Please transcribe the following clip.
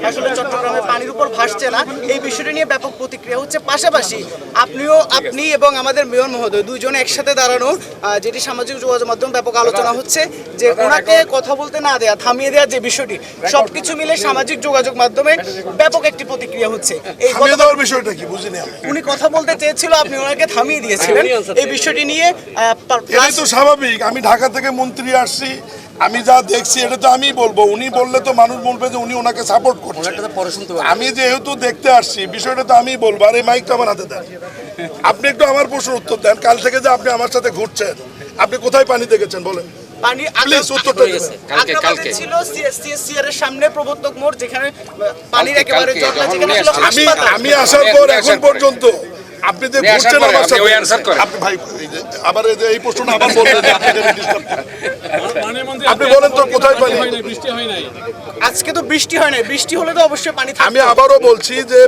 আসলে চট্টগ্রামে পানির উপর ভাসছে না, এই বিষয়টি নিয়ে ব্যাপক প্রতিক্রিয়া হচ্ছে। পাশাপাশি আপনি এবং আমাদের মেয়র মহোদয় দুইজনে একসাথে দাঁড়ানো, যেটি সামাজিক যোগাযোগ মাধ্যম ব্যাপক আলোচনা হচ্ছে যে ওনাকে কথা বলতে না দেয়া, থামিয়ে দেওয়ার যে বিষয়টি, সবকিছু মিলে সামাজিক যোগাযোগ মাধ্যমে ব্যাপক একটি প্রতিক্রিয়া হচ্ছে। এই বিষয়টা কি বুঝিনি, উনি কথা বলতে চেয়েছিল, আপনি ওনাকে থামিয়ে দিয়েছিলেন। এই বিষয়টি নিয়ে এটাই তো স্বাভাবিক। আমি ঢাকা থেকে মন্ত্রী আসছি, আমি যা দেখছি এটা তো আমি বলবো, উনি বললে তো মানুষ বলবে যে উনি ওনাকে সাপোর্ট করছেন। আমি যেহেতু দেখতে আসছি বিষয়টা তো আমি বলবো। আর এই মাইকটা আমার হাতে দেন, আপনি একটু আমার প্রশ্নের উত্তর দেন। কাল থেকে যে আপনি আমার সাথে ঘুরছেন, আপনি কোথায় পানি দেখেছেন বলেন? আমি আসার পর এখন পর্যন্ত আপনি যে ঘুরছেন আমার সাথে, আপনি ভাই আবার এই প্রশ্নটা আবার বললেন, আপনি বলেন তো কোথায় পানি? আজকে তো বৃষ্টি হয় নাই, বৃষ্টি হলে তো অবশ্যই পানি থাকবে। আমি আবারও বলছি যে